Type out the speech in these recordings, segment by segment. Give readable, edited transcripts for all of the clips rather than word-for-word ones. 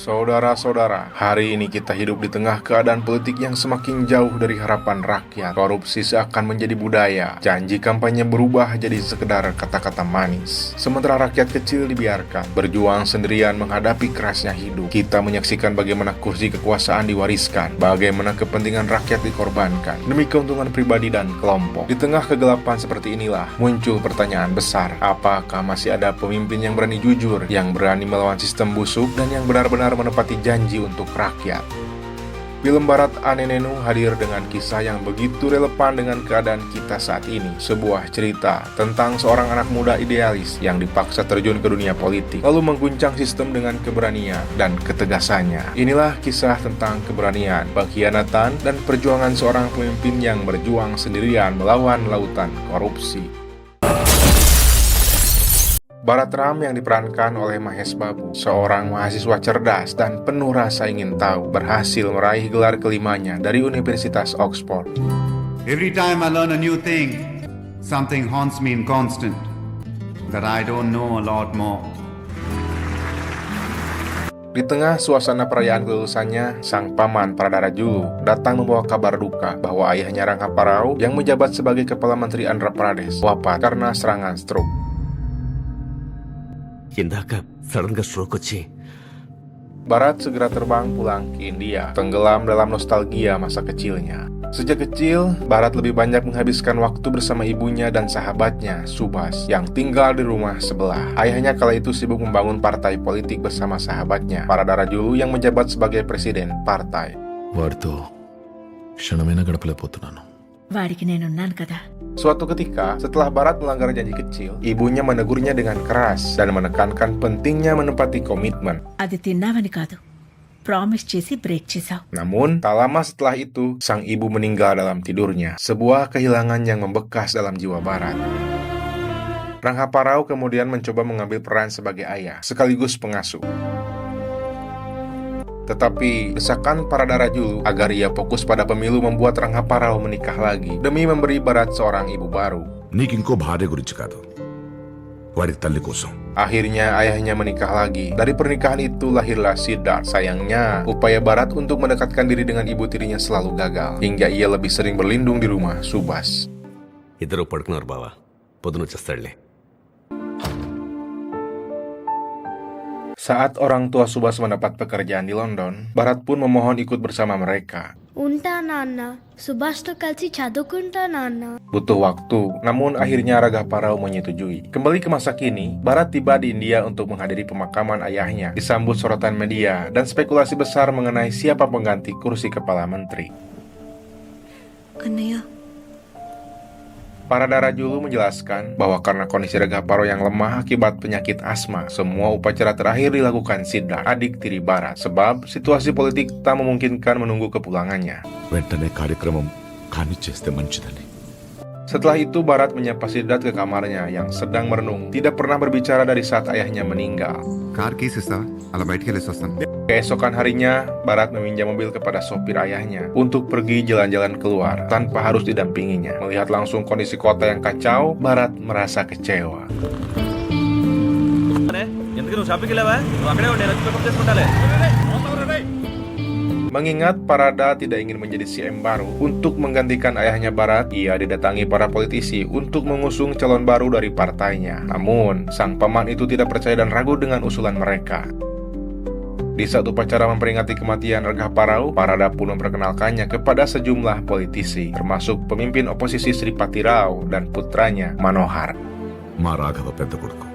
Saudara-saudara, hari ini kita hidup di tengah keadaan politik yang semakin jauh dari harapan rakyat. Korupsi seakan menjadi budaya, janji kampanye berubah jadi sekedar kata-kata manis. Sementara rakyat kecil dibiarkan berjuang sendirian menghadapi kerasnya hidup. Kita menyaksikan bagaimana kursi kekuasaan diwariskan, bagaimana kepentingan rakyat dikorbankan demi keuntungan pribadi dan kelompok. Di tengah kegelapan seperti inilah muncul pertanyaan besar, apakah masih ada pemimpin yang berani jujur, yang berani melawan sistem busuk, dan yang benar-benar menepati janji untuk rakyat. Film barat Ane Nenu hadir dengan kisah yang begitu relevan dengan keadaan kita saat ini. Sebuah cerita tentang seorang anak muda idealis yang dipaksa terjun ke dunia politik, lalu mengguncang sistem dengan keberanian dan ketegasannya. Inilah kisah tentang keberanian, pengkhianatan, dan perjuangan seorang pemimpin yang berjuang sendirian melawan lautan korupsi. Bharat Ram yang diperankan oleh Mahesh Babu, seorang mahasiswa cerdas dan penuh rasa ingin tahu, berhasil meraih gelar kelimanya dari Universitas Oxford. Every time I learn a new thing, something haunts me in constant, that I don't know a lot more. Di tengah suasana perayaan kelulusannya, sang paman Paradara Julu datang membawa kabar duka bahwa ayahnya Ranghaparao yang menjabat sebagai Kepala Menteri Andhra Pradesh wafat karena serangan stroke. ఇందాక సడన్ గా స్ట్రోక్ వచ్చి Bharat segera terbang pulang ke India, tenggelam dalam nostalgia masa kecilnya. Sejak kecil, Bharat lebih banyak menghabiskan waktu bersama ibunya dan sahabatnya, Subhas, yang tinggal di rumah sebelah. Ayahnya kala itu sibuk membangun partai politik bersama sahabatnya, Paradara Julu yang menjabat sebagai presiden partai. వాడితో క్షణమైనా గడపలేకపోతున్నాను. వాడికి నేనున్నాను కదా. Suatu ketika, setelah Bharat melanggar janji kecil, ibunya menegurnya dengan keras dan menekankan pentingnya menepati komitmen. అది తిన్నావని కాదు, ప్రామిస్ చేసి బ్రేక్ చేశావు. Namun, tak lama setelah itu, sang ibu meninggal dalam tidurnya, sebuah kehilangan yang membekas dalam jiwa Bharat. Ranghaparao kemudian mencoba mengambil peran sebagai ayah, sekaligus pengasuh. Tetapi desakan Paradara Julu agar ia fokus pada pemilu membuat Ranghaparao menikah lagi demi memberi Bharat seorang ibu baru. నీకు ఇంకో భార్య గురించి కాదు, వాడి తల్లి కోసం. Akhirnya ayahnya menikah lagi. Dari pernikahan itu lahirlah Siddharth. Sayangnya, upaya Bharat untuk mendekatkan diri dengan ibu tirinya selalu gagal, hingga ia lebih sering berlindung di rumah Subhas. ఇద్దరు పడుకున్నారు బావా, పొద్దున వచ్చేస్తాడులే. Saat orang tua Subhas mendapat pekerjaan di London, Bharat pun memohon ikut bersama mereka. ఉంటా నాన్న, సుభాష్తో కలిసి చదువుకుంటా నాన్న. Butuh waktu, namun akhirnya Ranghaparao menyetujui. Kembali ke masa kini, Bharat tiba di India untuk menghadiri pemakaman ayahnya, disambut sorotan media dan spekulasi besar mengenai siapa pengganti kursi kepala menteri. అన్నయ్య, Paradara Julu menjelaskan bahwa karena kondisi Ranghaparao yang lemah akibat penyakit asma, semua upacara terakhir dilakukan Siddharth, adik tiri Bharat, sebab situasi politik tak memungkinkan menunggu kepulangannya. వెంటనే కార్యక్రమం కానిచ్చేస్తే మంచిదని. Setelah itu Bharat menyapa Siddharth ke kamarnya yang sedang merenung, tidak pernah berbicara dari saat ayahnya meninggal. Car keys ఇస్తావా? అలా బయటికి వెళ్ళేసి వస్తాను. Keesokan harinya, Bharat meminjam mobil kepada sopir ayahnya untuk pergi jalan-jalan keluar tanpa harus didampinginya. Melihat langsung kondisi kota yang kacau, Bharat merasa kecewa. ఎందుకు నువ్వు షాపింగ్కి వెళ్ళావా? నువ్వు అక్కడే ఉండే పికప్ చేసుకుంటాలే. Mengingat Parada tidak ingin menjadi CM baru untuk menggantikan ayahnya Bharat, ia didatangi para politisi untuk mengusung calon baru dari partainya. Namun, sang paman itu tidak percaya dan ragu dengan usulan mereka. Di saat upacara memperingati kematian Ranghaparao, Parada pun memperkenalkannya kepada sejumlah politisi, termasuk pemimpin oposisi Sripati Rao dan putranya Manohar. మా రాఘవ పెద్ద కొడుకు,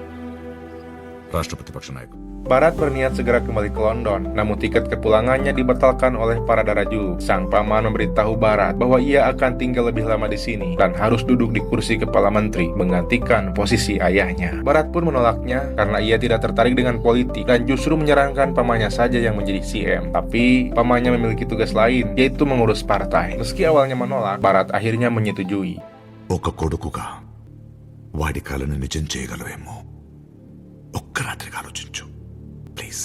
రాష్ట్రపతి పక్ష నాయకుడు. Bharat berniat segera kembali ke London, namun tiket kepulangannya dibatalkan oleh Paradara Julu. Sang paman memberitahu Bharat bahwa ia akan tinggal lebih lama di sini dan harus duduk di kursi kepala menteri, menggantikan posisi ayahnya. Bharat pun menolaknya karena ia tidak tertarik dengan politik dan justru menyarankan pamannya saja yang menjadi CM. Tapi pamannya memiliki tugas lain, yaitu mengurus partai. Meski awalnya menolak, Bharat akhirnya menyetujui. ఒక కొడుకుగా వాడి కలను నిజం చేయగలవేమో ఒక్క రాత్రికి ఆలోచించు please.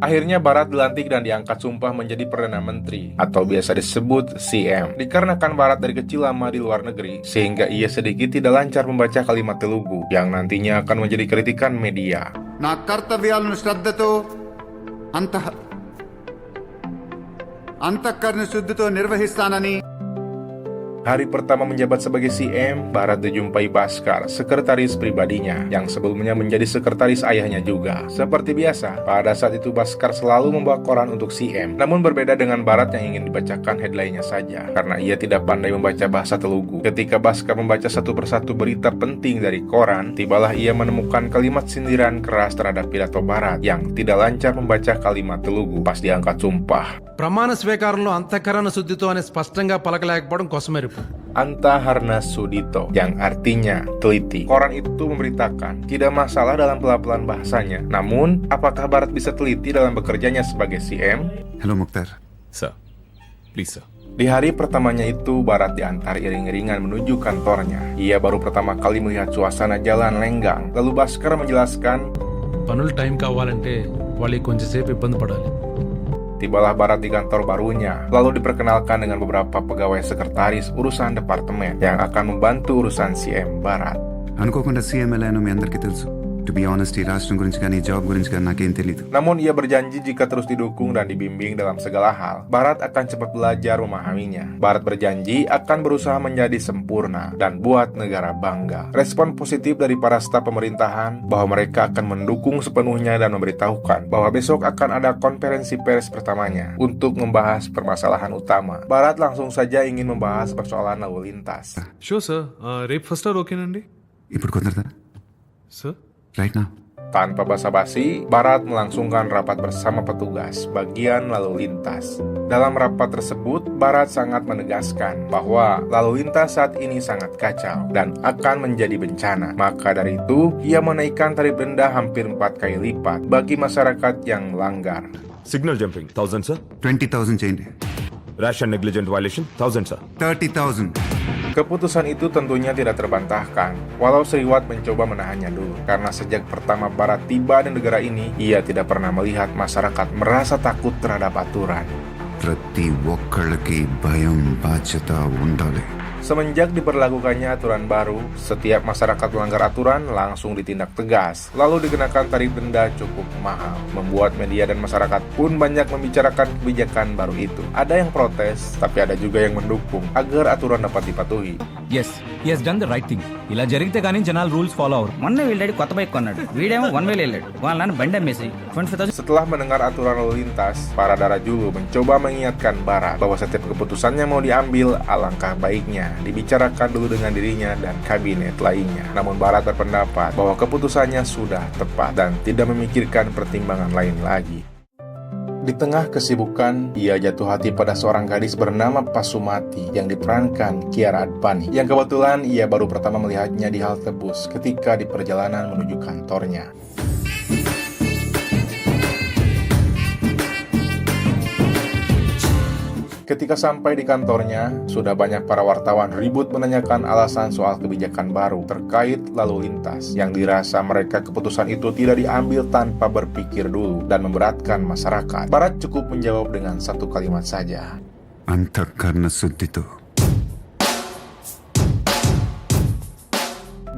Akhirnya Bharat dilantik dan diangkat sumpah menjadi Perdana Menteri atau biasa disebut CM. Dikarenakan Bharat dari kecil lama di luar negeri, sehingga ia sedikit tidak lancar membaca kalimat Telugu yang nantinya akan menjadi kritikan media. నా కర్తవ్యాలను శ్రద్ధతో అంతఃకరణ శుద్ధితో నిర్వహిస్తానని Hari pertama menjabat sebagai CM, Bharat dijumpai Bhaskar, sekretaris pribadinya, yang sebelumnya menjadi sekretaris ayahnya juga. Seperti biasa, pada saat itu Bhaskar selalu membawa koran untuk CM. Namun berbeda dengan Bharat yang ingin dibacakan headline-nya saja, karena ia tidak pandai membaca bahasa Telugu. Ketika Bhaskar membaca satu persatu berita penting dari koran, tibalah ia menemukan kalimat sindiran keras terhadap pidato Bharat yang tidak lancar membaca kalimat Telugu pas diangkat sumpah. ప్రమాణ స్వీకారంలో అంతఃకరణ శుద్ధితో అనే స్పష్టంగా పలకలేకపోవడం కోసమెరుపు. Antaharna Sudito, yang artinya teliti. Koran itu memberitakan tidak masalah dalam pelabelan bahasanya. Namun, apakah Bharat bisa teliti dalam bekerjanya sebagai CM? Hello Mukhtar sir please sir Di hari pertamanya itu, Bharat diantar iring-iringan menuju kantornya. Ia baru pertama kali melihat suasana jalan lenggang. Lalu Bhaskar menjelaskan, పనులు టైం కావాలంటే వాళ్ళకి కొంచెంసేపు ఇబ్బంది పడాలి. tibalah Bharat di kantor barunya, lalu diperkenalkan dengan beberapa pegawai sekretaris urusan departemen yang akan membantu urusan CM Bharat. అనుకోకుండా సీఎం ఎలానో మీ అందరికీ తెలుసు. టు బి ఆనెస్ట్ ఈ రాష్ట్రం గురించి కానీ ఈ జాబ్ గురించి కానీ నాకేం తెలియదు. Namun ia berjanji jika terus didukung dan dibimbing dalam segala hal, Bharat akan cepat belajar memahaminya. Bharat berjanji akan berusaha menjadi sempurna dan buat negara bangga. Respon positif dari para staf pemerintahan bahwa mereka akan mendukung sepenuhnya dan memberitahukan bahwa besok akan ada konferensi pers pertamanya untuk membahas permasalahan utama. Bharat langsung saja ingin membahas persoalan lalu lintas. Sure sir, రేపు first hour ఓకేనండి ఇప్పుడు కుదరదా sir? Right నా Tanpa basa-basi, Bharat melangsungkan rapat bersama petugas bagian lalu lintas. Dalam rapat tersebut, Bharat sangat menegaskan bahwa lalu lintas saat ini sangat kacau dan akan menjadi bencana. Maka dari itu, ia menaikkan tarif denda hampir 4 kali lipat bagi masyarakat yang melanggar. Signal jumping 1000 సార్ 20,000 చేయండి. Rash and negligent violation 1000 సార్ 30,000. Keputusan itu tentunya tidak terbantahkan, walau Sriwat mencoba menahannya dulu. Karena sejak pertama Bharat tiba di negara ini, ia tidak pernah melihat masyarakat merasa takut terhadap aturan. ప్రతి ఒక్కళ్ళకి భయం బాధ్యత ఉండాలి. Semenjak diberlakukannya aturan baru, setiap masyarakat melanggar aturan langsung ditindak tegas, lalu dikenakan tarif denda cukup mahal. Membuat media dan masyarakat pun banyak membicarakan kebijakan baru itu. Ada yang protes, tapi ada juga yang mendukung agar aturan dapat dipatuhi. Yes he has done the right thing. ఇలా జరిగితే కానీ జనాలు rules follow hour. మొన్న వీళ్ళడి కొత్త బైక్ కొన్నాడు, వీడేమో 1 వేలు వెళ్ళాడు, వాళ్ళ నాన్న బండి అమ్మేసి 25,000. Setelah mendengar aturan lalu lintas, para Darajulu mencoba mengingatkan Bharat bahwa setiap keputusannya mau diambil, alangkah baiknya dibicarakan dulu dengan dirinya dan kabinet lainnya. Namun Bharat berpendapat bahwa keputusannya sudah tepat dan tidak memikirkan pertimbangan lain lagi. Di tengah kesibukan, ia jatuh hati pada seorang gadis bernama Pasumati yang diperankan Kiara Advani, yang kebetulan ia baru pertama melihatnya di halte bus ketika di perjalanan menuju kantornya. Ketika sampai di kantornya, sudah banyak para wartawan ribut menanyakan alasan soal kebijakan baru terkait lalu lintas yang dirasa mereka keputusan itu tidak diambil tanpa berpikir dulu dan memberatkan masyarakat. Bharat cukup menjawab dengan satu kalimat saja. అంతఃకరణ శుద్ధితో.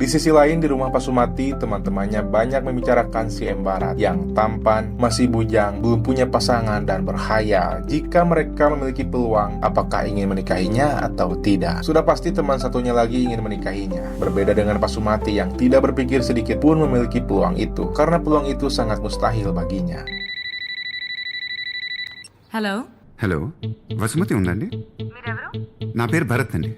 Di sisi lain, di rumah Pasumati, teman-temannya banyak membicarakan CM Bharat yang tampan, masih bujang, belum punya pasangan, dan berkhayal jika mereka memiliki peluang apakah ingin menikahinya atau tidak. Sudah pasti teman satunya lagi ingin menikahinya. Berbeda dengan Pasumati yang tidak berpikir sedikit pun memiliki peluang itu, karena peluang itu sangat mustahil baginya. Hello hello Vasumathi ఉందండి? నా పేరు భరత్ అండి.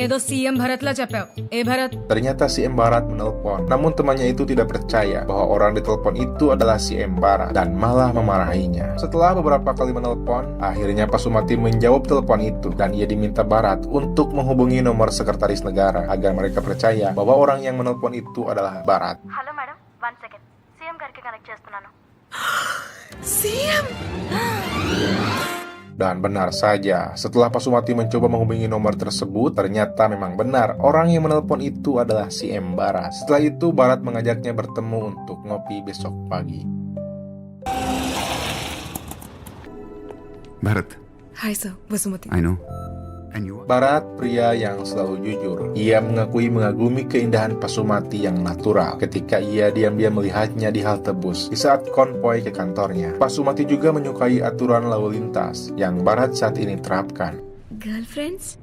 ఏదో సీఎం భరత్ లా చెప్పావు. ఏ Bharat? Ternyata CM Bharat menelpon, namun temannya itu tidak percaya bahwa orang di telepon itu adalah CM Bharat dan malah memarahinya. Setelah beberapa kali menelpon, akhirnya Pasumati menjawab telepon itu dan ia diminta Bharat untuk menghubungi nomor sekretaris negara agar mereka percaya bahwa orang yang menelpon itu adalah Bharat. Hello madam 1 second CM గారికి కనెక్ట్ చేస్తున్నాను. Dan benar saja, setelah Pasumati mencoba menghubungi nomor tersebut, ternyata memang benar orang yang menelpon itu adalah CM Bharat. Setelah itu, Bharat mengajaknya bertemu untuk ngopi besok pagi. Bharat hi sir, Vasumathi. I know And you are? Barat, pria yang selalu jujur. Ia mengakui mengagumi keindahan Pasumati yang natural ketika ia diam-diam melihatnya di halte bus di saat konvoi ke kantornya. Pasumati juga menyukai aturan lalu lintas yang Barat saat ini terapkan. Girlfriends?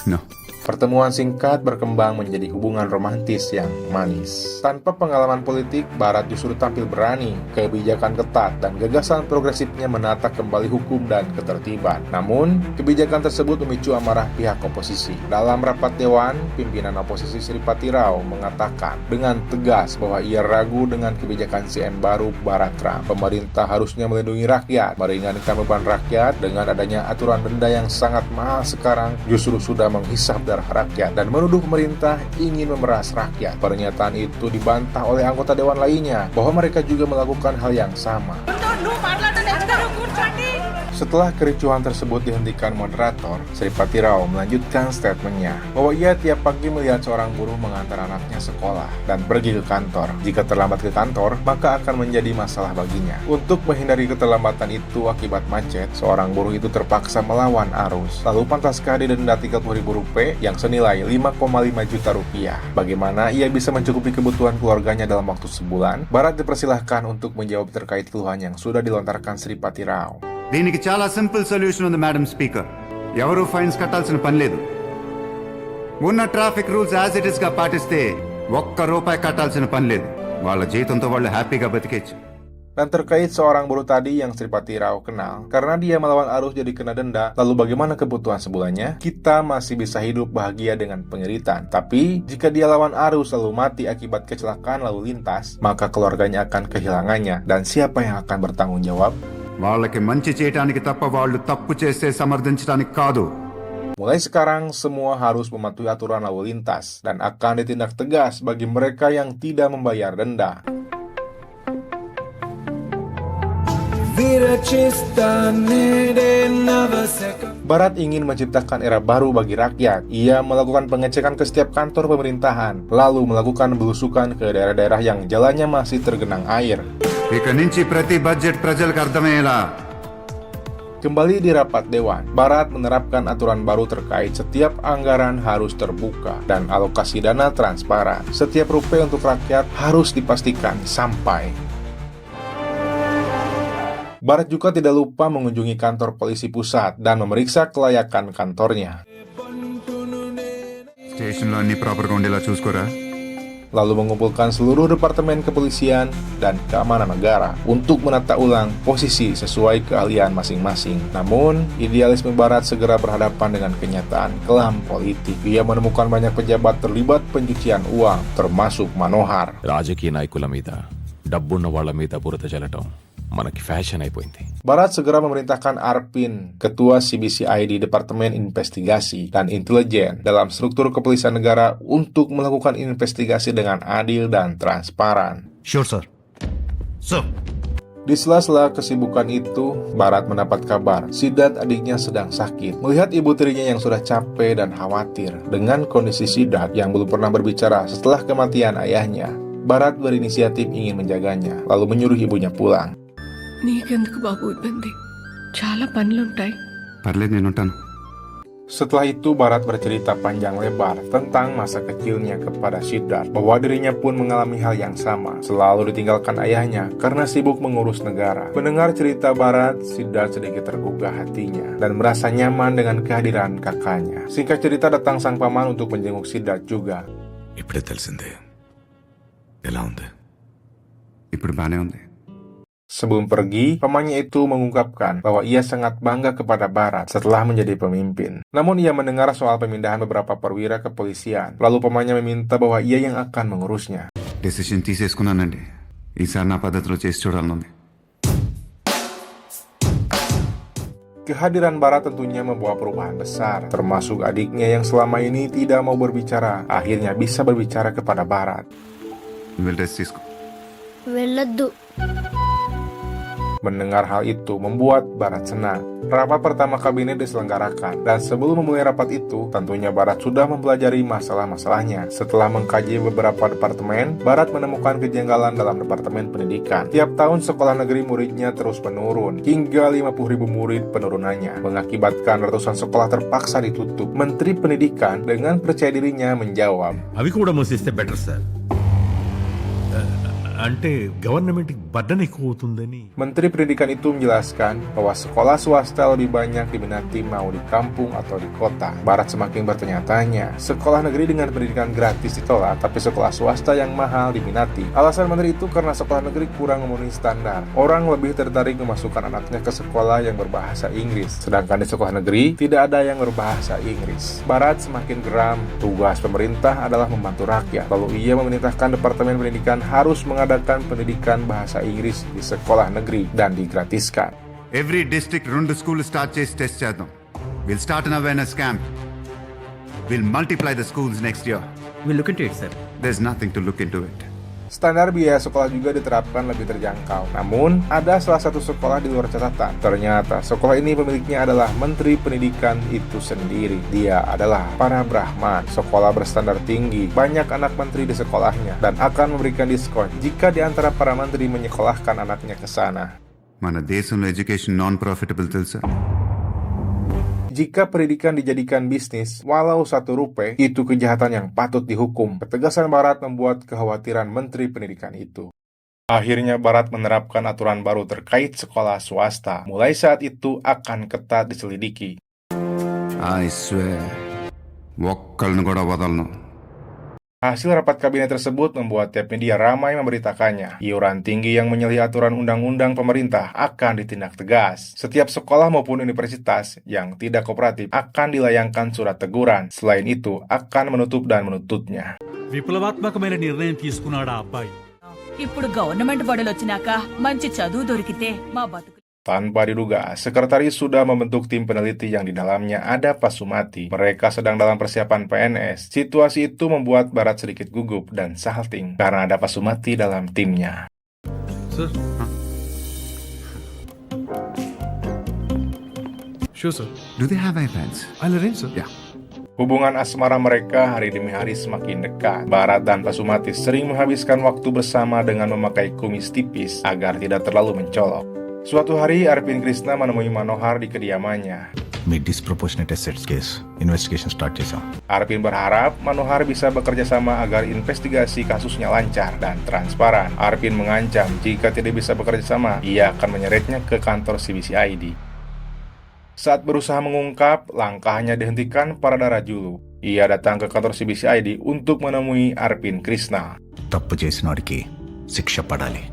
No. Pertemuan singkat berkembang menjadi hubungan romantis yang manis. Tanpa pengalaman politik, Barat justru tampil berani, kebijakan ketat, dan gagasan progresifnya menata kembali hukum dan ketertiban. Namun, kebijakan tersebut memicu amarah pihak oposisi. Dalam rapat dewan, pimpinan oposisi Sripati Rao mengatakan dengan tegas bahwa ia ragu dengan kebijakan CM baru Barat Trump. Pemerintah harusnya melindungi rakyat, meringankan beban rakyat dengan adanya aturan denda yang sangat mahal sekarang justru sudah menghisap darah rakyat dan menuduh pemerintah ingin memeras rakyat. Pernyataan itu dibantah oleh anggota dewan lainnya bahwa mereka juga melakukan hal yang sama. Setelah kericuhan tersebut dihentikan moderator, Sripati Rao melanjutkan statementnya bahwa ia tiap pagi melihat seorang buruh mengantar anaknya sekolah dan pergi ke kantor. Jika terlambat ke kantor, maka akan menjadi masalah baginya. Untuk menghindari keterlambatan itu akibat macet, seorang buruh itu terpaksa melawan arus. Lalu pantaskah didenda Rp30.000 yang senilai 5,5 juta rupiah. Bagaimana ia bisa mencukupi kebutuhan keluarganya dalam waktu sebulan? Barat dipersilahkan untuk menjawab terkait keluhan yang sudah dilontarkan Sripati Rao. దీనికి చాలా simple solution ఉంది madam speaker. ఎవరు ఫైన్స్ కట్టాల్సిన పని లేదు. ఉన్న traffic rules as it is గా పాటిస్తే ₹1 కట్టాల్సిన పని లేదు. వాళ్ళ జీతంతో వాళ్ళు హ్యాపీగా బతికేచ్చు. Dan terkait seorang buruh tadi yang Sripati Rao kenal, karena dia melawan arus jadi kena denda, lalu bagaimana kebutuhan sebulannya? Kita masih bisa hidup bahagia dengan pengiritan. Tapi, jika dia lawan arus lalu mati akibat kecelakaan lalu lintas, maka keluarganya akan kehilangannya. Dan siapa yang akan bertanggung jawab? వాళ్ళకి మంచి చేయటానికి తప్ప వాళ్ళు తప్పు చేస్తే సమర్థించడానికి కాదు. Mulai sekarang, semua harus mematuhi aturan lalu lintas dan akan ditindak tegas bagi mereka yang tidak membayar denda. Barat ingin menciptakan era baru bagi rakyat. Ia melakukan pengecekan ke setiap kantor pemerintahan, lalu melakukan belusukan ke daerah-daerah yang jalannya masih tergenang air. ఇక నుంచి ప్రతి బడ్జెట్ ప్రజలకు అర్థమయ్యేలా. Kembali di rapat dewan, Barat menerapkan aturan baru terkait setiap anggaran harus terbuka dan alokasi dana transparan. Setiap rupiah untuk rakyat harus dipastikan sampai. Barat juga tidak lupa mengunjungi kantor polisi pusat dan memeriksa kelayakan kantornya. స్టేషన్లో అన్ని ప్రాపర్గా ఉండేలా చూసుకోరా. Lalu mengumpulkan seluruh departemen kepolisian dan keamanan negara untuk menata ulang posisi sesuai keahlian masing-masing. Namun, idealisme Barat segera berhadapan dengan kenyataan kelam politik. Ia menemukan banyak pejabat terlibat pencucian uang, termasuk Manohar. రాజకీయ నాయకుల మీద డబ్బున్న వాళ్ళ మీద బురద జల్లటం మనకి ఫ్యాషన్ అయిపోయింది. Barat segera memerintahkan Arpin, ketua CBCI di Departemen Investigasi dan Intelijen dalam struktur kepolisian negara untuk melakukan investigasi dengan adil dan transparan. Sure, sir. So, Di sela-sela kesibukan itu, Barat mendapat kabar Sidat adiknya sedang sakit. Melihat ibu tirinya yang sudah capek dan khawatir dengan kondisi Sidat yang belum pernah berbicara setelah kematian ayahnya, Barat berinisiatif ingin menjaganya, lalu menyuruh ibunya pulang. నీకెందుకు బాబు ఇబ్బంది చాలా పనులుంటాయి పర్లేదు నేను ఉంటాను. Setelah itu Barat bercerita panjang lebar tentang masa kecilnya kepada Sidat, bahwa dirinya pun mengalami hal yang sama, selalu ditinggalkan ayahnya karena sibuk mengurus negara. Mendengar cerita Barat, Sidat sedikit tergugah hatinya dan merasa nyaman dengan kehadiran kakaknya. Singkat cerita, datang sang paman untuk menjenguk Sidat juga. ఇప్పుడే తెలిసిందే. ఎలా ఉంది? ఇప్పుడు బానే ఉంది. Sebelum pergi, pamannya itu mengungkapkan bahwa ia sangat bangga kepada Barat setelah menjadi pemimpin. Namun ia mendengar soal pemindahan beberapa perwira kepolisian. Lalu pamannya meminta bahwa ia yang akan mengurusnya. Decision తీసేసుకున్నానండి. ఈసారి నా పద్ధతిలో చేసి చూడాలనుంది. Kehadiran Barat tentunya membawa perubahan besar, termasuk adiknya yang selama ini tidak mau berbicara, akhirnya bisa berbicara kepada Barat. నువ్వు వెళ్ళి రెస్ట్ తీసుకో. వెళ్ళొద్దు. Mendengar hal itu membuat Barat senang. Rapat pertama kabinet diselenggarakan, dan sebelum memulai rapat itu, tentunya Barat sudah mempelajari masalah-masalahnya. Setelah mengkaji beberapa departemen, Barat menemukan kejanggalan dalam departemen pendidikan. Tiap tahun sekolah negeri muridnya terus menurun, hingga 50.000 murid penurunannya, mengakibatkan ratusan sekolah terpaksa ditutup. Menteri Pendidikan dengan percaya dirinya menjawab, అవి కూడా మూసిస్తే better sir అంటే government burden ఎక్కువ అవుతుందని. Menteri Pendidikan itu menjelaskan bahwa sekolah swasta lebih banyak diminati mau di kampung atau di kota. Barat semakin bertanya-tanya, sekolah negeri dengan pendidikan gratis ditolak, tapi sekolah swasta yang mahal diminati. Alasan menteri itu karena sekolah negeri kurang memenuhi standar. Orang lebih tertarik memasukkan anaknya ke sekolah yang berbahasa Inggris, sedangkan di sekolah negeri tidak ada yang berbahasa Inggris. Barat semakin geram. Tugas pemerintah adalah membantu rakyat. Lalu ia memerintahkan Departemen Pendidikan harus mengadakan pendidikan bahasa Inggris di sekolah negeri dan digratiskan. Every district 2 school start చేసి టెస్ట్ చేద్దాం. We'll start an awareness camp. We'll multiply the schools next year. Will look into it sir. There's nothing to look into it. Standar biaya sekolah juga diterapkan lebih terjangkau. Namun, ada salah satu sekolah di luar catatan. Ternyata, sekolah ini pemiliknya adalah Menteri Pendidikan itu sendiri. Dia adalah para Brahman. Sekolah berstandar tinggi, banyak anak menteri di sekolahnya, dan akan memberikan diskon jika di antara para menteri menyekolahkan anaknya ke sana. మన దేశంలో education non profitable తెలుసా? Jika pendidikan dijadikan bisnis, walau 1 rupiah, itu kejahatan yang patut dihukum. Ketegasan Barat membuat kekhawatiran Menteri Pendidikan itu. Akhirnya Barat menerapkan aturan baru terkait sekolah swasta. Mulai saat itu akan ketat diselidiki. I swear, ఒక్కళ్ళని కూడా వదలను. Hasil rapat kabinet tersebut membuat tiap media ramai memberitakannya. Iuran tinggi yang menyalahi aturan undang-undang pemerintah akan ditindak tegas. Setiap sekolah maupun universitas yang tidak kooperatif akan dilayangkan surat teguran. Selain itu, akan menutup dan menutupnya. విప్లవాత్మకమైన నిర్ణయం తీసుకున్నాడు ఆ అబ్బాయి. ఇప్పుడు గవర్నమెంట్ బడులు వచ్చినాక మంచి చదువు దొరికితే మా బతుకు. Tanpa diduga, sekretaris sudah membentuk tim peneliti yang di dalamnya ada Pak Sumati. Mereka sedang dalam persiapan PNS. Situasi itu membuat Barat sedikit gugup dan salting karena ada Pak Sumati dalam timnya. Sir sure sir. Do they have iPads? I'll arrange sir. Yeah. Hubungan asmara mereka hari demi hari semakin dekat. Barat dan Pak Sumati sering menghabiskan waktu bersama dengan memakai kumis tipis agar tidak terlalu mencolok. Suatu hari, Arpin Krishna menemui Manohar di kediamannya. మీ disproportionate assets case investigation start చేశాం. Arpin berharap Manohar bisa bekerja sama agar investigasi kasusnya lancar dan transparan. Arpin mengancam jika tidak bisa bekerja sama, ia akan menyeretnya ke kantor CBCID. Saat berusaha mengungkap, langkahnya dihentikan Paradara Julu. Ia datang ke kantor CBCID untuk menemui Arpin Krishna. తప్పు చేసిన వాడికి శిక్ష పడాలి.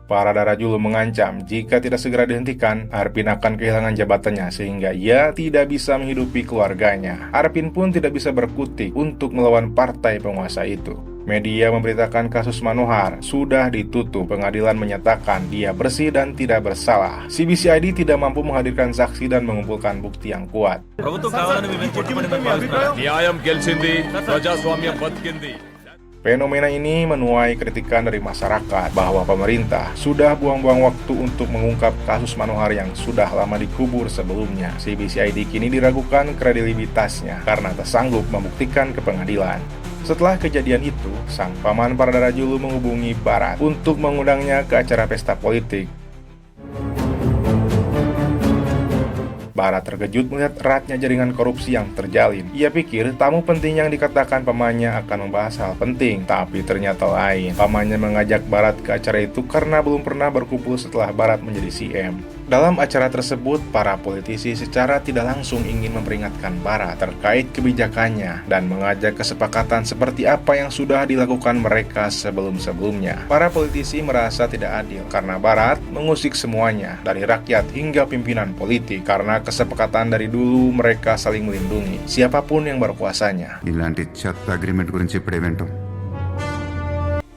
Paradara Julu mengancam jika tidak segera dihentikan, Arpin akan kehilangan jabatannya sehingga ia tidak bisa menghidupi keluarganya. Arpin pun tidak bisa berkutik untuk melawan partai penguasa itu. Media memberitakan kasus Manohar sudah ditutup. Pengadilan menyatakan dia bersih dan tidak bersalah. CBCID tidak mampu menghadirkan saksi dan mengumpulkan bukti yang kuat. ప్రభుత్వం కావాలని మేము కొట్టుమని మేము భావిస్తున్నాం. న్యాయం గెలిచింది, ప్రజాస్వామ్యం బతికింది. Fenomena ini menuai kritikan dari masyarakat bahwa pemerintah sudah buang-buang waktu untuk mengungkap kasus Manohar yang sudah lama dikubur sebelumnya. CBCID kini diragukan kredibilitasnya karena tak sanggup membuktikan ke pengadilan. Setelah kejadian itu, sang paman Paradara Julu menghubungi Barat untuk mengundangnya ke acara pesta politik. Barat terkejut melihat eratnya jaringan korupsi yang terjalin. Ia pikir tamu penting yang dikatakan pamannya akan membahas hal penting, tapi ternyata lain. Pamannya mengajak Barat ke acara itu karena belum pernah berkumpul setelah Barat menjadi CM. Dalam acara tersebut, para politisi secara tidak langsung ingin memperingatkan Barat terkait kebijakannya dan mengajak kesepakatan seperti apa yang sudah dilakukan mereka sebelum-sebelumnya. Para politisi merasa tidak adil karena Barat mengusik semuanya, dari rakyat hingga pimpinan politik, karena kesepakatan dari dulu mereka saling melindungi siapapun yang berkuasanya. ఇలాంటి చెత్త అగ్రిమెంట్ గురించి ఇప్పుడే వింటాం.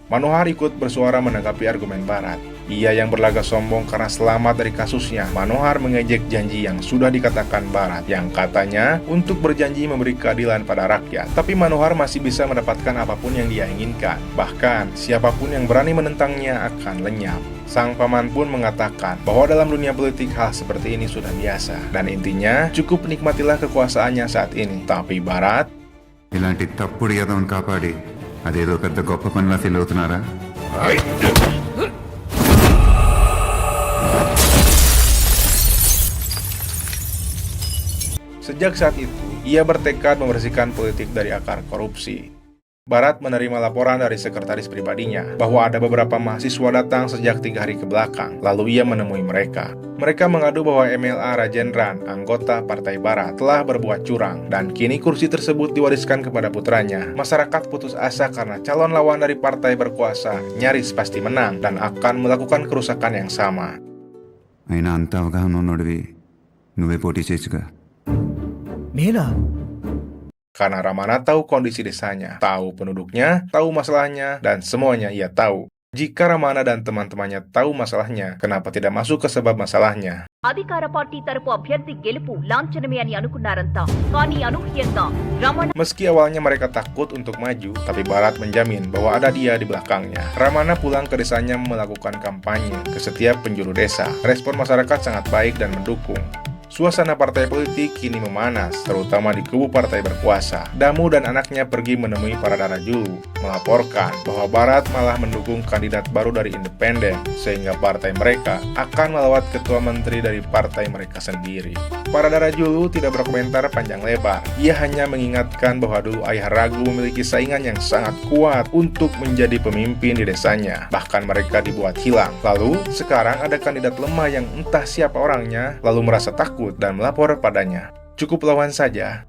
Manohar ikut bersuara menanggapi argumen Barat. Ia yang berlagak sombong karena selamat dari kasusnya. Manohar mengejek janji yang sudah dikatakan Barat, yang katanya untuk berjanji memberi keadilan pada rakyat. Tapi Manohar masih bisa mendapatkan apapun yang dia inginkan. Bahkan, siapapun yang berani menentangnya akan lenyap. Sang paman pun mengatakan bahwa dalam dunia politik hal seperti ini sudah biasa. Dan intinya, cukup nikmatilah kekuasaannya saat ini. Tapi Barat, ఇలాంటి తప్పుడు యదవను కాపాడి అదేదో పెద్ద గొప్ప పనిలా ఫీల్ అవుతున్నారా? sejak saat itu, ia bertekad membersihkan politik dari akar korupsi. Barat menerima laporan dari sekretaris pribadinya bahwa ada beberapa mahasiswa datang sejak 3 hari ke belakang. Lalu ia menemui mereka. Mereka mengadu bahwa MLA Rajendran, anggota Partai Barat, telah berbuat curang dan kini kursi tersebut diwariskan kepada putranya. Masyarakat putus asa karena calon lawan dari partai berkuasa nyaris pasti menang dan akan melakukan kerusakan yang sama. అయినా అంత అవగాహన ఉన్నోడివి నువ్వే పోటీ చేయొచ్చుగా. Karena Ramana tahu kondisi desanya, tahu penduduknya, tahu masalahnya, dan semuanya ia tahu. Jika Ramana dan teman-temannya tahu masalahnya, kenapa tidak masuk ke sebab masalahnya? అధికార పార్టీ తరపు అభ్యర్థి గెలుపు లాంఛనమే అని అనుకున్నారంతా కానీ అనూహ్యంగా Ramana Meski awalnya mereka takut untuk maju, tapi Barat menjamin bahwa ada dia di belakangnya. Ramana pulang ke desanya melakukan kampanye ke setiap penjuru desa. Respon masyarakat sangat baik dan mendukung. Suasana partai politik kini memanas, terutama di kubu partai berkuasa. Damu dan anaknya pergi menemui para Darajulu, melaporkan bahwa Barat malah mendukung kandidat baru dari Independen, sehingga partai mereka akan melawat ketua menteri dari partai mereka sendiri. Para Darajulu tidak berkomentar panjang lebar. Ia hanya mengingatkan bahwa dulu Ayah Ragu memiliki saingan yang sangat kuat untuk menjadi pemimpin di desanya. Bahkan mereka dibuat hilang. Lalu, sekarang ada kandidat lemah yang entah siapa orangnya, lalu merasa takut dan melapor padanya. Cukup lawan saja.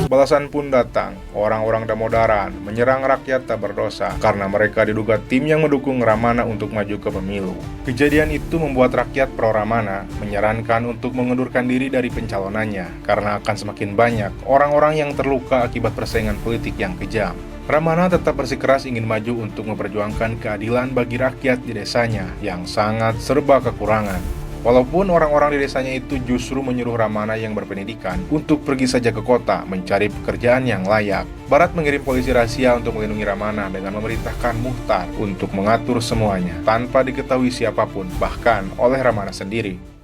Balasan pun datang. Orang-orang Damodaran menyerang rakyat tak berdosa karena mereka diduga tim yang mendukung Ramana untuk maju ke pemilu. Kejadian itu membuat rakyat pro Ramana menyarankan untuk mengundurkan diri dari pencalonannya karena akan semakin banyak orang-orang yang terluka akibat persaingan politik yang kejam. Ramana tetap bersikeras ingin maju untuk memperjuangkan keadilan bagi rakyat di desanya yang sangat serba kekurangan. Walaupun orang-orang di desanya itu justru menyuruh Ramana yang berpendidikan untuk pergi saja ke kota mencari pekerjaan yang layak. Barat mengirim polisi rahasia untuk melindungi Ramana dengan memerintahkan Muhtar untuk mengatur semuanya tanpa diketahui siapapun, bahkan oleh Ramana sendiri.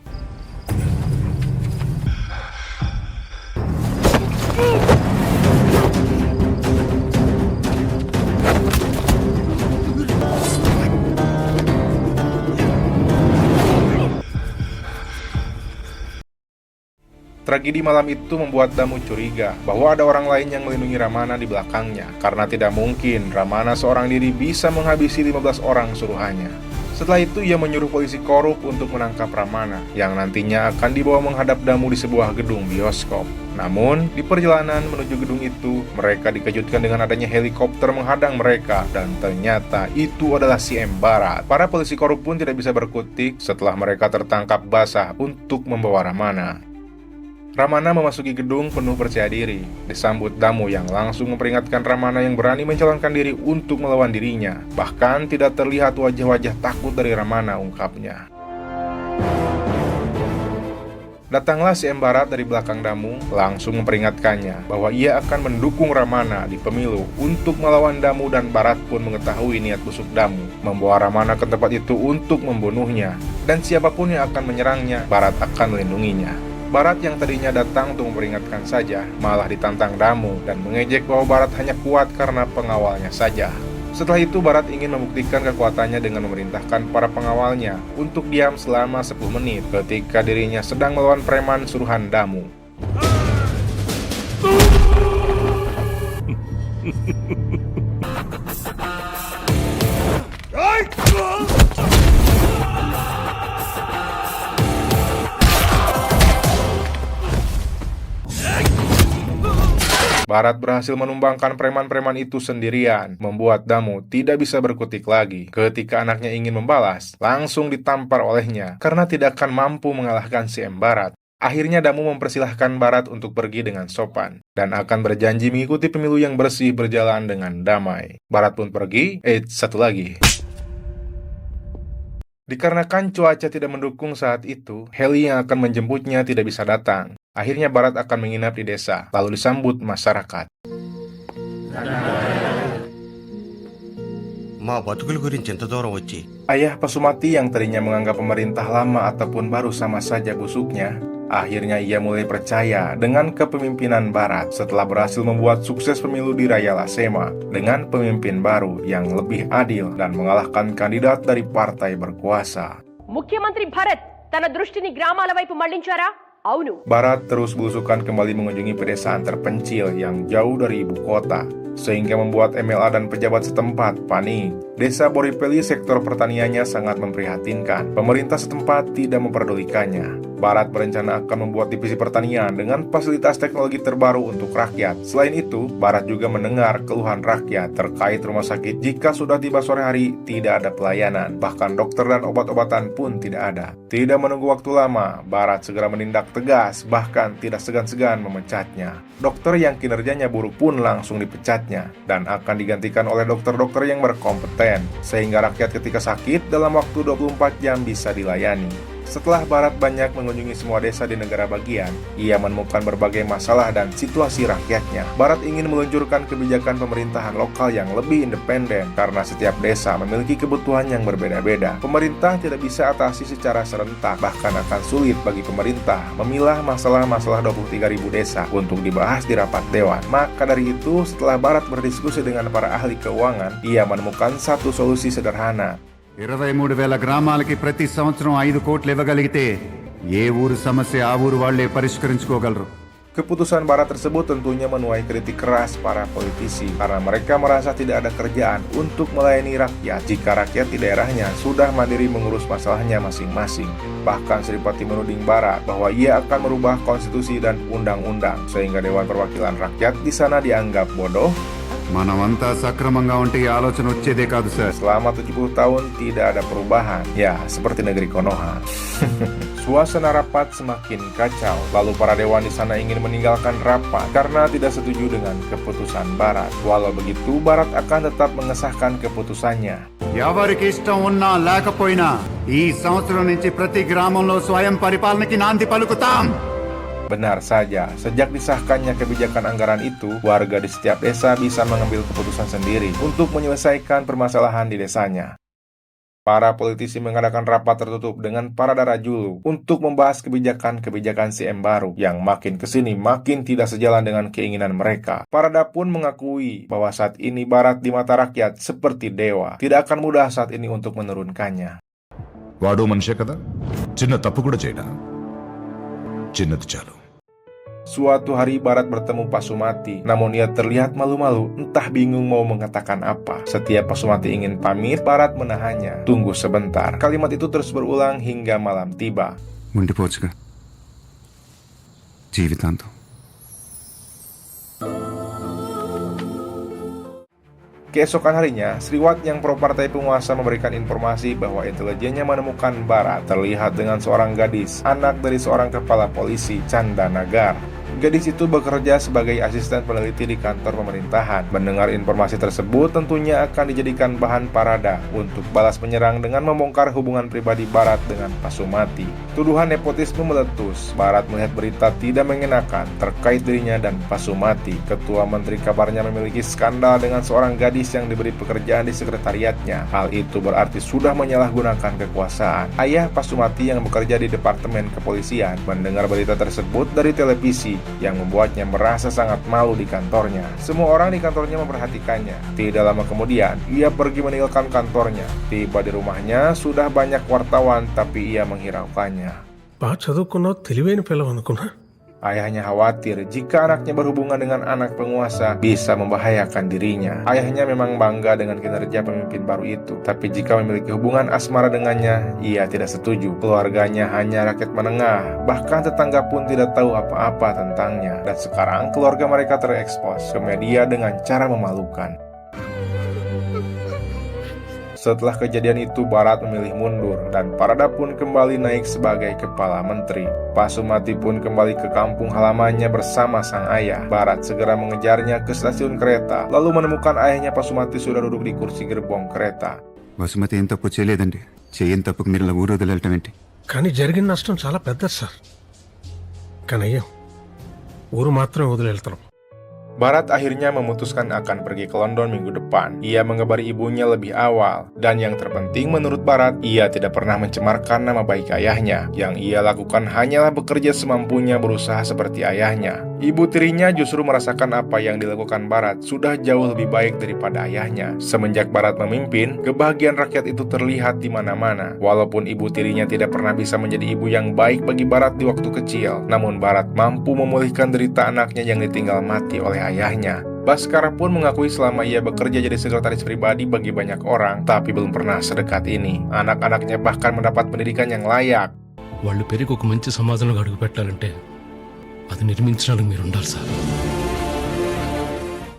Tragedi malam itu membuat Damu curiga bahwa ada orang lain yang melindungi Ramana di belakangnya, karena tidak mungkin Ramana seorang diri bisa menghabisi 15 orang suruhannya. Setelah itu ia menyuruh polisi korup untuk menangkap Ramana, yang nantinya akan dibawa menghadap Damu di sebuah gedung bioskop. Namun, di perjalanan menuju gedung itu, mereka dikejutkan dengan adanya helikopter menghadang mereka, dan ternyata itu adalah si M. Barat. Para polisi korup pun tidak bisa berkutik setelah mereka tertangkap basah untuk membawa Ramana. Ramana memasuki gedung penuh percaya diri, disambut Damu yang langsung memperingatkan Ramana yang berani mencalonkan diri untuk melawan dirinya. Bahkan tidak terlihat wajah-wajah takut dari Ramana, ungkapnya. Datanglah si M. Barat dari belakang Damu, langsung memperingatkannya bahwa ia akan mendukung Ramana di pemilu untuk melawan Damu, dan Barat pun mengetahui niat busuk Damu, membawa Ramana ke tempat itu untuk membunuhnya, dan siapapun yang akan menyerangnya, Barat akan melindunginya. Barat yang tadinya datang untuk memperingatkan saja, malah ditantang Damu dan mengejek bahwa Barat hanya kuat karena pengawalnya saja. Setelah itu Barat ingin membuktikan kekuatannya dengan memerintahkan para pengawalnya untuk diam selama 10 menit ketika dirinya sedang melawan preman suruhan Damu. Barat berhasil menumbangkan preman-preman itu sendirian, membuat Damu tidak bisa berkutik lagi. Ketika anaknya ingin membalas, langsung ditampar olehnya karena tidak akan mampu mengalahkan si M. Barat. Akhirnya Damu mempersilahkan Barat untuk pergi dengan sopan dan akan berjanji mengikuti pemilu yang bersih berjalan dengan damai. Barat pun pergi, satu lagi. Dikarenakan cuaca tidak mendukung saat itu, heli yang akan menjemputnya tidak bisa datang. Akhirnya Barat akan menginap di desa, lalu disambut masyarakat. Ayah Pasumati yang tadinya menganggap pemerintah lama ataupun baru sama saja busuknya, akhirnya ia mulai percaya dengan kepemimpinan Barat setelah berhasil membuat sukses pemilu di Raya Lasema dengan pemimpin baru yang lebih adil dan mengalahkan kandidat dari partai berkuasa. ముఖ్యమంత్రి భరత్ తన దృష్టిని గ్రామాల వైపు మళ్లించారా? అవును. Barat terus belusukan kembali mengunjungi pedesaan terpencil yang jauh dari ibu kota, sehingga membuat MLA dan pejabat setempat panik. Desa Boripeli sektor pertaniannya sangat memprihatinkan. Pemerintah setempat tidak memperdulikannya. Barat berencana akan membuat divisi pertanian dengan fasilitas teknologi terbaru untuk rakyat. Selain itu, Barat juga mendengar keluhan rakyat terkait rumah sakit jika sudah tiba sore hari tidak ada pelayanan. Bahkan dokter dan obat-obatan pun tidak ada. Tidak menunggu waktu lama, Barat segera menindak tegas, bahkan tidak segan-segan memecatnya. Dokter yang kinerjanya buruk pun langsung dipecatnya dan akan digantikan oleh dokter-dokter yang berkompeten, sehingga rakyat ketika sakit dalam waktu 24 jam bisa dilayani. Setelah Barat banyak mengunjungi semua desa di negara bagian, ia menemukan berbagai masalah dan situasi rakyatnya. Barat ingin meluncurkan kebijakan pemerintahan lokal yang lebih independen karena setiap desa memiliki kebutuhan yang berbeda-beda. Pemerintah tidak bisa atasi secara serentak, bahkan akan sulit bagi pemerintah memilah masalah-masalah 23.000 desa untuk dibahas di rapat dewan. Maka dari itu, setelah Barat berdiskusi dengan para ahli keuangan, ia menemukan satu solusi sederhana. 23,000 గ్రామాలకి ప్రతి సంవత్సరం 5 కోట్లు ఇవ్వగలిగితే ఏ ఊరు సమస్య ఆ ఊరు వాళ్లే పరిష్కరించుకోగలరు. Keputusan Barat tersebut tentunya menuai kritik keras para politisi karena mereka merasa tidak ada kerjaan untuk melayani rakyat jika rakyat di daerahnya sudah mandiri mengurus masalahnya masing-masing. Bahkan Sripati menuding Barat bahwa ia akan merubah konstitusi dan undang-undang sehingga Dewan Perwakilan Rakyat di sana dianggap bodoh. మనమంతా సక్రమంగా ఉంటే ఈ ఆలోచన వచ్చేదే కాదు sir. Selama 70 tahun tidak ada perubahan. Ya, seperti negeri Konoha. Suasana rapat semakin kacau. Lalu para dewan di sana ingin meninggalkan rapat karena tidak setuju dengan keputusan Barat. Walau begitu, Barat akan tetap mengesahkan keputusannya. ఎవరికి ఇష్టం ఉన్నా లేకపోయినా ఈ సంవత్సరం నుంచి ప్రతి గ్రామంలో స్వయం పరిపాలనకి నాంది పలుకుతాం. Benar saja, sejak disahkannya kebijakan anggaran itu, warga di setiap desa bisa mengambil keputusan sendiri untuk menyelesaikan permasalahan di desanya. Para politisi mengadakan rapat tertutup dengan para darajulu untuk membahas kebijakan-kebijakan CM baru yang makin kesini makin tidak sejalan dengan keinginan mereka. Parada pun mengakui bahwa saat ini Barat di mata rakyat seperti dewa. Tidak akan mudah saat ini untuk menurunkannya. వాడు మనిషే కదా, చిన్న తప్పు కూడా చేయడా, చిన్నది చాలు. Suatu hari Barat bertemu Pasumati, namun ia terlihat malu-malu, entah bingung mau mengatakan apa. Setiap Pasumati ingin pamit, Barat menahannya. Tunggu sebentar. Kalimat itu terus berulang hingga malam tiba. ఉండిపోవచ్చుగా జీవితాంతం. Keesokan harinya, Sriwat yang pro partai penguasa memberikan informasi bahwa intelijennya menemukan Barat terlihat dengan seorang gadis, anak dari seorang kepala polisi, Canda Nagar. Gadis itu bekerja sebagai asisten peneliti di kantor pemerintahan. Mendengar informasi tersebut tentunya akan dijadikan bahan parada untuk balas menyerang dengan membongkar hubungan pribadi Barat dengan Pasumati. Tuduhan nepotisme meletus. Barat melihat berita tidak mengenakan terkait dirinya dan Pasumati. Ketua Menteri kabarnya memiliki skandal dengan seorang gadis yang diberi pekerjaan di sekretariatnya. Hal itu berarti sudah menyalahgunakan kekuasaan. Ayah Pasumati yang bekerja di Departemen Kepolisian mendengar berita tersebut dari televisi yang membuatnya merasa sangat malu di kantornya. Semua orang di kantornya memperhatikannya. Tidak lama kemudian, ia pergi meninggalkan kantornya. Tiba di rumahnya, sudah banyak wartawan, tapi ia menghiraukannya. బాగా చదువుకున్నావు, తెలివైన పిల్లవు అనుకున్నా. Ayahnya khawatir jika anaknya berhubungan dengan anak penguasa bisa membahayakan dirinya. Ayahnya memang bangga dengan kinerja pemimpin baru itu, tapi jika memiliki hubungan asmara dengannya, ia tidak setuju. Keluarganya hanya rakyat menengah, bahkan tetangga pun tidak tahu apa-apa tentangnya. Dan sekarang keluarga mereka terekspos ke media dengan cara memalukan. Setelah kejadian itu, Barat memilih mundur dan Parada pun kembali naik sebagai kepala menteri. Pasumati pun kembali ke kampung halamannya bersama sang ayah. Barat segera mengejarnya ke stasiun kereta, lalu menemukan ayahnya Pasumati sudah duduk di kursi gerbong kereta. Vasumathi ఏం తప్పు చేయలేదండి. చేయని తప్పుకు మీరు ఇలా ఊరు వదిలేయటం ఏంటి? కానీ జరిగిన నష్టం చాలా పెద్దది సార్. కానీ అయ్యాం ఊరు మాత్రం వదిలేళ్తున్నాం. Barat akhirnya memutuskan akan pergi ke London minggu depan. Ia mengabari ibunya lebih awal. Dan yang terpenting menurut Barat, ia tidak pernah mencemarkan nama baik ayahnya. Yang ia lakukan hanyalah bekerja semampunya berusaha seperti ayahnya. Ibu tirinya justru merasakan apa yang dilakukan Barat sudah jauh lebih baik daripada ayahnya. Semenjak Barat memimpin, kebahagiaan rakyat itu terlihat di mana-mana. Walaupun ibu tirinya tidak pernah bisa menjadi ibu yang baik bagi Barat di waktu kecil, namun Barat mampu memulihkan derita anaknya yang ditinggal mati oleh ayahnya. Baskara pun mengakui selama ia bekerja jadi sekretaris pribadi bagi banyak orang, tapi belum pernah sedekat ini. Anak-anaknya bahkan mendapat pendidikan yang layak. వాళ్ళు పెరిగి ఒక మంచి సమాజంలో అడుగు పెట్టాలంటే అది నిర్మించడానికి మీరు ఉండాలి sir.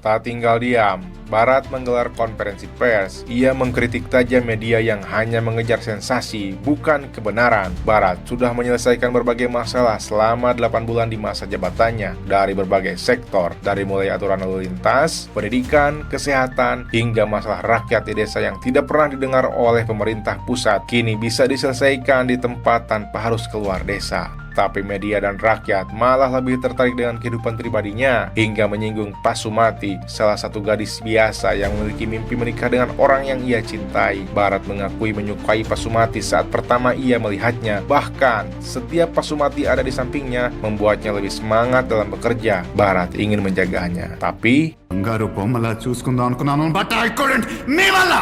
Tak tinggal diam, Barat menggelar konferensi pers. Ia mengkritik tajam media yang hanya mengejar sensasi, bukan kebenaran. Barat sudah menyelesaikan berbagai masalah selama 8 bulan di masa jabatannya, dari berbagai sektor, dari mulai aturan lalu lintas, pendidikan, kesehatan, hingga masalah rakyat di desa yang tidak pernah didengar oleh pemerintah pusat, kini bisa diselesaikan di tempat tanpa harus keluar desa. Tapi media dan rakyat malah lebih tertarik dengan kehidupan pribadinya, hingga menyinggung Pasumati, salah satu gadis biasa yang memiliki mimpi menikah dengan orang yang ia cintai. Barat mengakui menyukai Pasumati saat pertama ia melihatnya. Bahkan, setiap Pasumati ada di sampingnya membuatnya lebih semangat dalam bekerja. Barat ingin menjaganya. Tapi బంగారు బొమ్మలా చూసుకుందాం అనుకున్నాను, but I couldn't. మీ వల్ల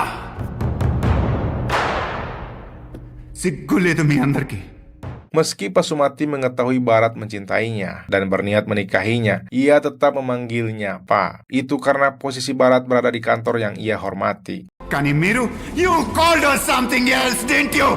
సిగ్గు లేదు మీ అందరికీ. meski Pasumati mengetahui Barat mencintainya dan berniat menikahinya, ia tetap memanggilnya Pak. Itu karena posisi Barat berada di kantor yang ia hormati. కానీ మీరు you called us something else, didn't you?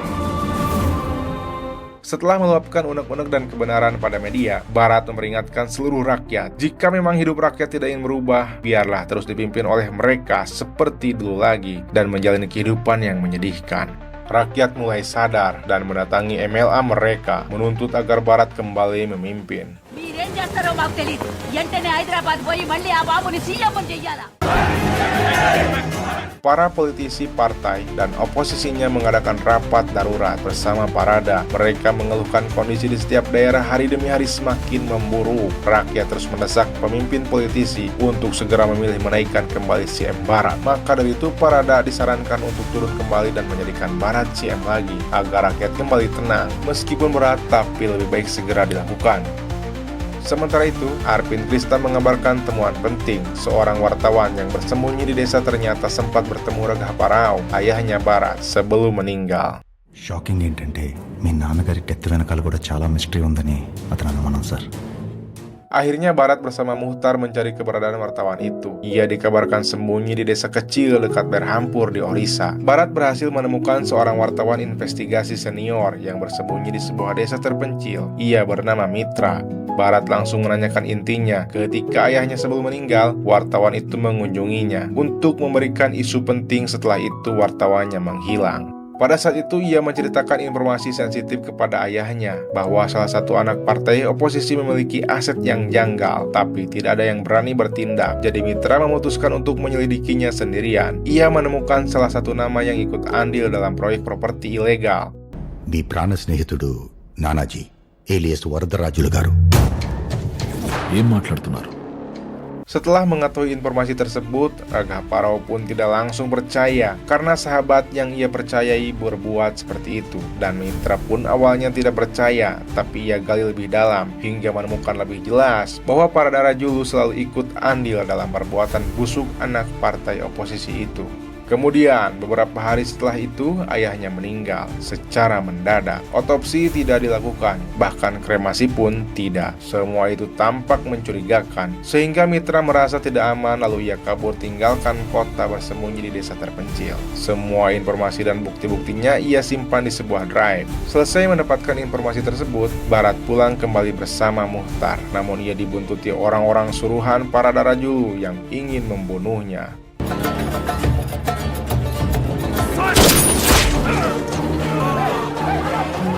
Setelah meluapkan unek-unek dan kebenaran pada media, Barat memperingatkan seluruh rakyat, jika memang hidup rakyat tidak ingin berubah, biarlah terus dipimpin oleh mereka seperti dulu lagi dan menjalani kehidupan yang menyedihkan. Rakyat mulai sadar dan mendatangi MLA mereka menuntut agar Barat kembali memimpin. Para politisi partai dan oposisinya mengadakan rapat darurat bersama Parada. Mereka mengeluhkan kondisi di setiap daerah hari demi hari semakin memburuk. Rakyat terus mendesak pemimpin politisi untuk segera memilih menaikkan kembali CM Barat. Maka dari itu Parada disarankan untuk turun kembali dan menjadikan Barat CM lagi, agar rakyat kembali tenang. Meskipun berat, tapi lebih baik segera dilakukan. Sementara itu, Arvin Krista mengabarkan temuan penting. Seorang wartawan yang bersembunyi di desa ternyata sempat bertemu Ragha Parao, ayahnya Barat, sebelum meninggal. Shocking ఏంటంటే మీ నాన్నగారి డెత్ వెనకాల కూడా చాలా మిస్టరీ ఉందని అతను అనుమానం sir. Akhirnya Barat bersama Muhtar mencari keberadaan wartawan itu. Ia dikabarkan sembunyi di desa kecil dekat Berhampur di Orissa. Barat berhasil menemukan seorang wartawan investigasi senior yang bersembunyi di sebuah desa terpencil. Ia bernama Mitra. Barat langsung menanyakan intinya. Ketika ayahnya sebelum meninggal, wartawan itu mengunjunginya untuk memberikan isu penting. Setelah itu wartawannya menghilang. Pada saat itu ia menceritakan informasi sensitif kepada ayahnya bahwa salah satu anak partai oposisi memiliki aset yang janggal, tapi tidak ada yang berani bertindak. Jadi Mitra memutuskan untuk menyelidikinya sendirian. Ia menemukan salah satu nama yang ikut andil dalam proyek properti ilegal. మీ ప్రాణ స్నేహితుడు నానాజీ ఏలియస్ వరదరాజులు గారు. ఏం మాట్లాడుతున్నారు? Setelah mengetahui informasi tersebut, Ragha Parao pun tidak langsung percaya karena sahabat yang ia percayai berbuat seperti itu. Dan Mitra pun awalnya tidak percaya, tapi ia gali lebih dalam hingga menemukan lebih jelas bahwa Parada Rajulu selalu ikut andil dalam perbuatan busuk anak partai oposisi itu. Kemudian, beberapa hari setelah itu, ayahnya meninggal secara mendadak. Otopsi tidak dilakukan, bahkan kremasi pun tidak. Semua itu tampak mencurigakan, sehingga Mitra merasa tidak aman lalu ia kabur tinggalkan kota bersembunyi di desa terpencil. Semua informasi dan bukti-buktinya ia simpan di sebuah drive. Selesai mendapatkan informasi tersebut, Barat pulang kembali bersama Muhtar. Namun ia dibuntuti orang-orang suruhan Parada Rajulu yang ingin membunuhnya.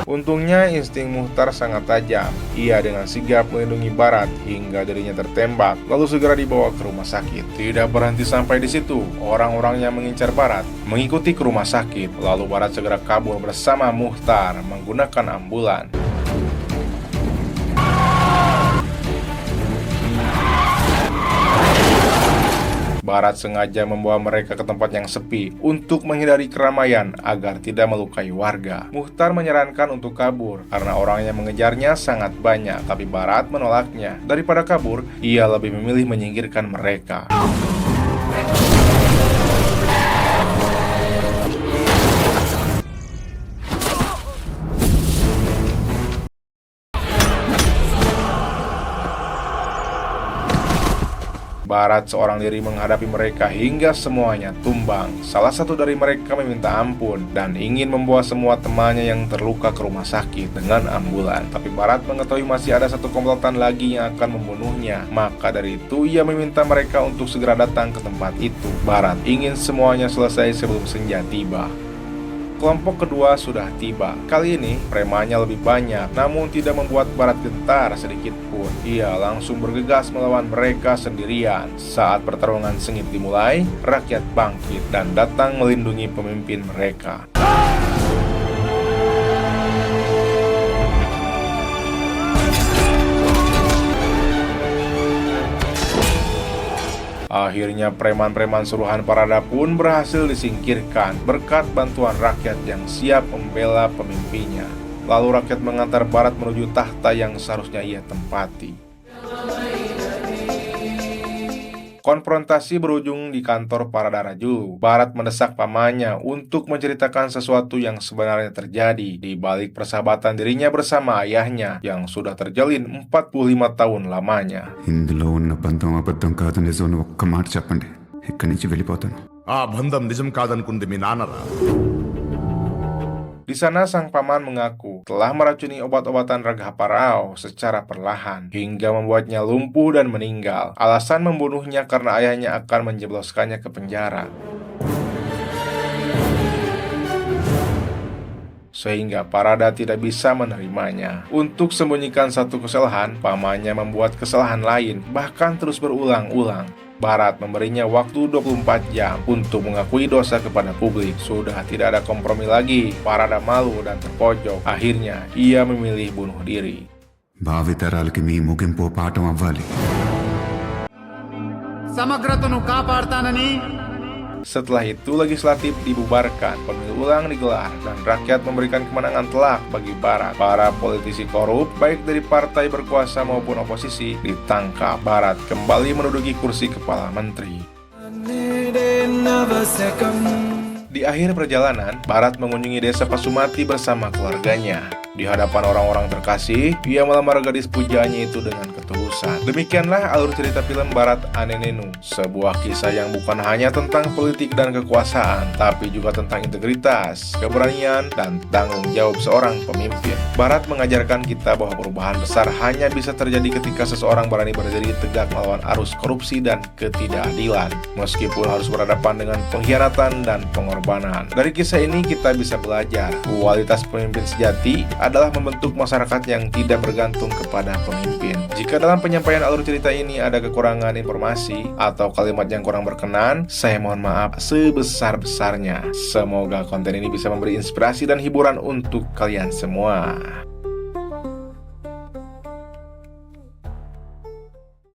Untungnya insting Muhtar sangat tajam. Ia dengan sigap melindungi Barat hingga dirinya tertembak, lalu segera dibawa ke rumah sakit. Tidak berhenti sampai di situ, orang-orang yang mengincar Barat mengikuti ke rumah sakit, lalu Barat segera kabur bersama Muhtar menggunakan ambulan. Barat sengaja membawa mereka ke tempat yang sepi untuk menghindari keramaian agar tidak melukai warga. Muhtar menyarankan untuk kabur karena orang yang mengejarnya sangat banyak, tapi Barat menolaknya. Daripada kabur, ia lebih memilih menyingkirkan mereka. Barat seorang diri menghadapi mereka hingga semuanya tumbang. Salah satu dari mereka meminta ampun dan ingin membawa semua temannya yang terluka ke rumah sakit dengan ambulan. Tapi Barat mengetahui masih ada satu komplotan lagi yang akan membunuhnya. Maka dari itu ia meminta mereka untuk segera datang ke tempat itu. Barat ingin semuanya selesai sebelum senja tiba. Kelompok kedua sudah tiba. Kali ini premannya lebih banyak, namun tidak membuat Barat gentar sedikit pun. Ia langsung bergegas melawan mereka sendirian. Saat pertarungan sengit dimulai, rakyat bangkit dan datang melindungi pemimpin mereka. Akhirnya preman-preman suruhan Parada pun berhasil disingkirkan berkat bantuan rakyat yang siap membela pemimpinnya. Lalu rakyat mengantar Barat menuju tahta yang seharusnya ia tempati. Konfrontasi berujung di kantor Parada Raju. Barat mendesak pamannya untuk menceritakan sesuatu yang sebenarnya terjadi di balik persahabatan dirinya bersama ayahnya yang sudah terjalin 45 tahun lamanya. ఇందులో ఉన్న బంధం అబద్ధం కాదు నిజం ఒక్క మాట చెప్పండి, ఇక్కడి నుంచి వెళ్ళిపోతాను. ఆ బంధం నిజం కాదనుకుంది మీ నాన్నరా. Di sana sang paman mengaku telah meracuni obat-obatan Ragha Parao secara perlahan hingga membuatnya lumpuh dan meninggal. Alasan membunuhnya karena ayahnya akan menjebloskannya ke penjara. Sehingga Parada tidak bisa menerimanya. Untuk sembunyikan satu kesalahan, pamannya membuat kesalahan lain, bahkan terus berulang-ulang. Barat memberinya waktu 24 jam untuk mengakui dosa kepada publik. Sudah tidak ada kompromi lagi. Parada malu dan terpojok. Akhirnya ia memilih bunuh diri. భావితరాలకి మీ ముగింపు పాఠం అవ్వాలి. సమగ్రతను కాపాడతానని. Setelah itu legislatif dibubarkan, pemilu ulang digelar, dan rakyat memberikan kemenangan telak bagi Barat. Para politisi korup, baik dari partai berkuasa maupun oposisi, ditangkap. Barat kembali menduduki kursi kepala menteri. Di akhir perjalanan, Barat mengunjungi desa Pasumati bersama keluarganya. Di hadapan orang-orang terkasih, ia melamar gadis pujaannya itu dengan ketulusan. Demikianlah alur cerita film Barat Ane Nenu, sebuah kisah yang bukan hanya tentang politik dan kekuasaan, tapi juga tentang integritas, keberanian, dan tanggung jawab seorang pemimpin. Barat mengajarkan kita bahwa perubahan besar hanya bisa terjadi ketika seseorang berani berdiri tegak melawan arus korupsi dan ketidakadilan, meskipun harus berhadapan dengan pengkhianatan dan pengorbanan. Dari kisah ini kita bisa belajar, kualitas pemimpin sejati adalah membentuk masyarakat yang tidak bergantung kepada pemimpin. Jika dalam penyampaian alur cerita ini ada kekurangan informasi atau kalimat yang kurang berkenan, saya mohon maaf sebesar-besarnya. Semoga konten ini bisa memberi inspirasi dan hiburan untuk kalian semua.